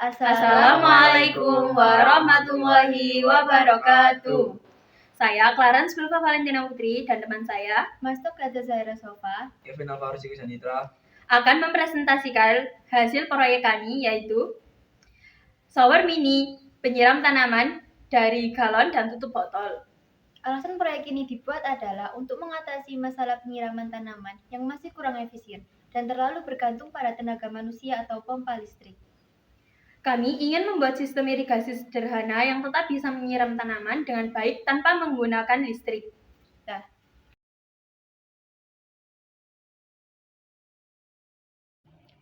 Assalamualaikum warahmatullahi wabarakatuh. Saya Clarence Wilfa Valentina Putri dan teman saya Mas Tokata Zahra Sofa Kevin Alvaro Sanitra akan mempresentasikan hasil proyek kami, yaitu shower mini penyiram tanaman dari galon dan tutup botol. Alasan proyek ini dibuat adalah untuk mengatasi masalah penyiraman tanaman yang masih kurang efisien dan terlalu bergantung pada tenaga manusia atau pompa listrik. Kami ingin membuat sistem irigasi sederhana yang tetap bisa menyiram tanaman dengan baik tanpa menggunakan listrik.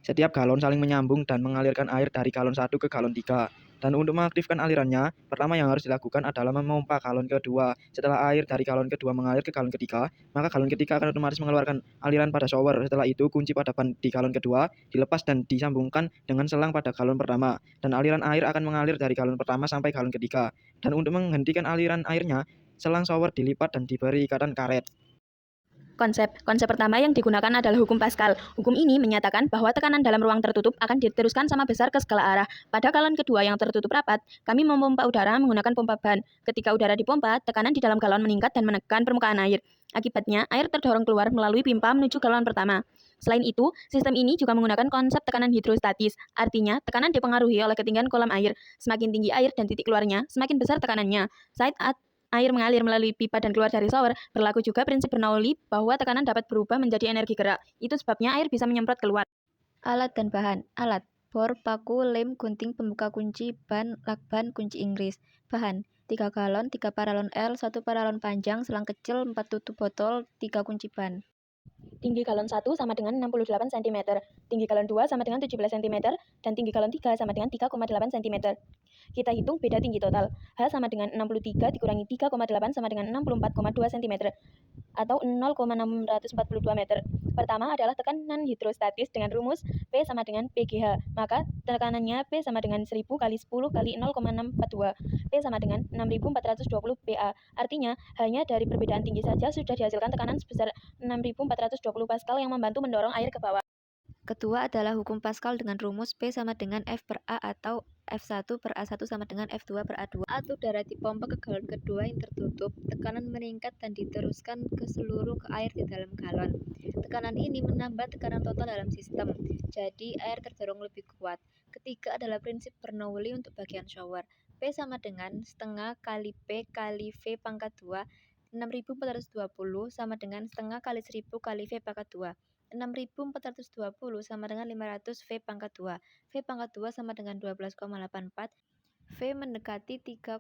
Setiap galon saling menyambung dan mengalirkan air dari galon 1 ke galon 3. Dan untuk mengaktifkan alirannya, pertama yang harus dilakukan adalah memompa galon kedua. Setelah air dari galon kedua mengalir ke galon ketiga, maka galon ketiga akan otomatis mengeluarkan aliran pada shower. Setelah itu, kunci pada ban di galon kedua dilepas dan disambungkan dengan selang pada galon pertama. Dan aliran air akan mengalir dari galon pertama sampai galon ketiga. Dan untuk menghentikan aliran airnya, selang shower dilipat dan diberi ikatan karet. Konsep pertama yang digunakan adalah hukum Pascal. Hukum ini menyatakan bahwa tekanan dalam ruang tertutup akan diteruskan sama besar ke segala arah. Pada galon kedua yang tertutup rapat, kami memompa udara menggunakan pompa ban. Ketika udara dipompa, tekanan di dalam galon meningkat dan menekan permukaan air. Akibatnya, air terdorong keluar melalui pipa menuju galon pertama. Selain itu, sistem ini juga menggunakan konsep tekanan hidrostatis. Artinya, tekanan dipengaruhi oleh ketinggian kolam air. Semakin tinggi air dan titik keluarnya, semakin besar tekanannya. Saat air mengalir melalui pipa dan keluar dari shower, berlaku juga prinsip Bernoulli bahwa tekanan dapat berubah menjadi energi gerak. Itu sebabnya air bisa menyemprot keluar. Alat dan bahan. Alat: bor, paku, lem, gunting, pembuka kunci, ban, lakban, kunci Inggris. Bahan: 3 galon, 3 paralon L, 1 paralon panjang, selang kecil, 4 tutup botol, 3 kunci ban. Tinggi galon 1 sama dengan 68 cm, tinggi galon 2 sama dengan 17 cm, dan tinggi galon 3 sama dengan 3,8 cm. Kita hitung beda tinggi total. H sama dengan 63 dikurangi 3,8 sama dengan 64,2 cm, atau 0,642 meter. Pertama adalah tekanan hidrostatis dengan rumus P sama dengan PGH. Maka tekanannya P sama dengan 1000 kali 10 kali 0,642. P sama dengan 6420 PA. Artinya, hanya dari perbedaan tinggi saja sudah dihasilkan tekanan sebesar 6420 Pascal yang membantu mendorong air ke bawah. Kedua adalah hukum Pascal dengan rumus P sama dengan F per A atau F1 per A1 sama dengan F2 per A2. Saat udara dipompa ke galon kedua yang tertutup, tekanan meningkat dan diteruskan ke seluruh air di dalam galon. Tekanan ini menambah tekanan total dalam sistem, jadi air terdorong lebih kuat. Ketiga adalah prinsip Bernoulli untuk bagian shower. P sama dengan setengah kali P kali V pangkat 2, 6420 sama dengan setengah kali 1000 kali V pangkat 2. 6420 sama dengan 500 V pangkat 2. V pangkat 2 sama dengan 12,84. V mendekati 3,58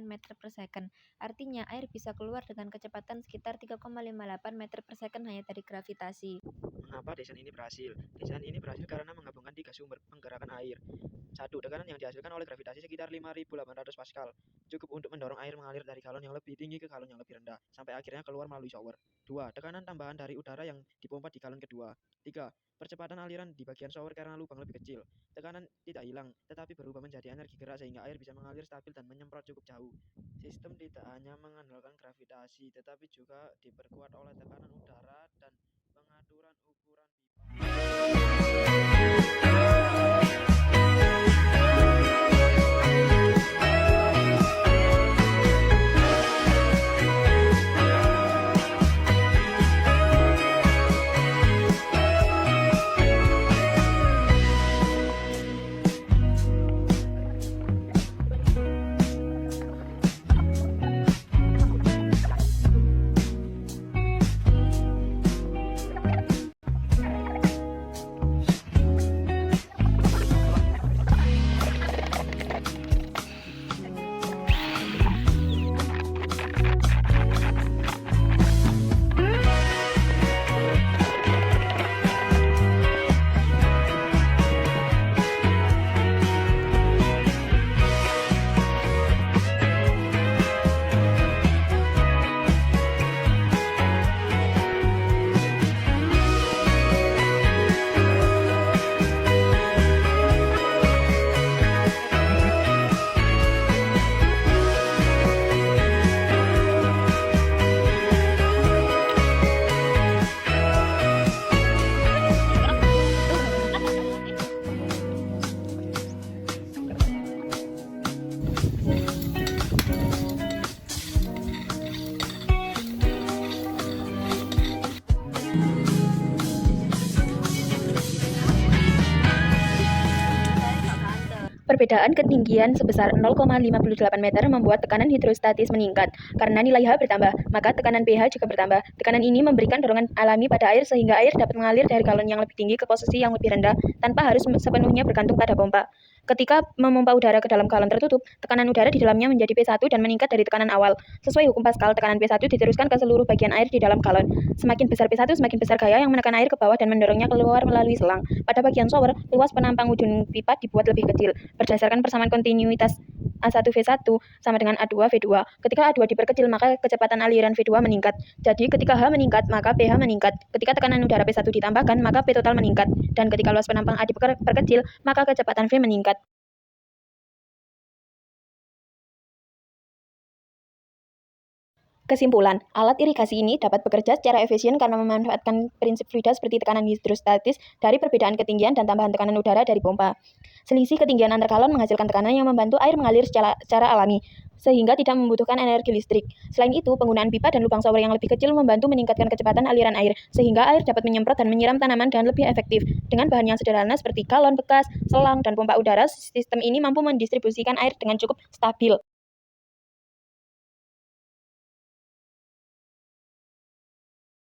meter per second. Artinya air bisa keluar dengan kecepatan sekitar 3,58 meter per second hanya dari gravitasi. Mengapa desain ini berhasil? Desain ini berhasil karena menggabungkan 3 sumber penggerakan air. 1. Tekanan yang dihasilkan oleh gravitasi sekitar 5.800 Pascal. Cukup untuk mendorong air mengalir dari galon yang lebih tinggi ke galon yang lebih rendah, sampai akhirnya keluar melalui shower. 2. Tekanan tambahan dari udara yang dipompa di galon kedua. 3. Percepatan aliran di bagian shower karena lubang lebih kecil. Tekanan tidak hilang, tetapi berubah menjadi energi gerak sehingga air bisa mengalir stabil dan menyemprot cukup jauh. Sistem tidak hanya mengandalkan gravitasi, tetapi juga diperkuat oleh tekanan udara dan pengaturan ukuran pipa. Perbedaan ketinggian sebesar 0,58 meter membuat tekanan hidrostatis meningkat. Karena nilai H bertambah, maka tekanan pH juga bertambah. Tekanan ini memberikan dorongan alami pada air sehingga air dapat mengalir dari galon yang lebih tinggi ke posisi yang lebih rendah tanpa harus sepenuhnya bergantung pada pompa. Ketika memompa udara ke dalam galon tertutup, tekanan udara di dalamnya menjadi P1 dan meningkat dari tekanan awal. Sesuai hukum Pascal, tekanan P1 diteruskan ke seluruh bagian air di dalam galon. Semakin besar P1, semakin besar gaya yang menekan air ke bawah dan mendorongnya keluar melalui selang. Pada bagian shower, luas penampang ujung pipa dibuat lebih kecil. Berdasarkan persamaan kontinuitas A1V1 sama dengan A2V2. Ketika A2 diperkecil, maka kecepatan aliran V2 meningkat. Jadi ketika H meningkat, maka pH meningkat. Ketika tekanan udara P1 ditambahkan, maka P total meningkat. Dan ketika luas penampang A diperkecil, maka kecepatan V meningkat. Kesimpulan, alat irigasi ini dapat bekerja secara efisien karena memanfaatkan prinsip fluida seperti tekanan hidrostatis dari perbedaan ketinggian dan tambahan tekanan udara dari pompa. Selisih ketinggian antar galon menghasilkan tekanan yang membantu air mengalir secara alami, sehingga tidak membutuhkan energi listrik. Selain itu, penggunaan pipa dan lubang shower yang lebih kecil membantu meningkatkan kecepatan aliran air, sehingga air dapat menyemprot dan menyiram tanaman dengan lebih efektif. Dengan bahan yang sederhana seperti galon bekas, selang, dan pompa udara, sistem ini mampu mendistribusikan air dengan cukup stabil.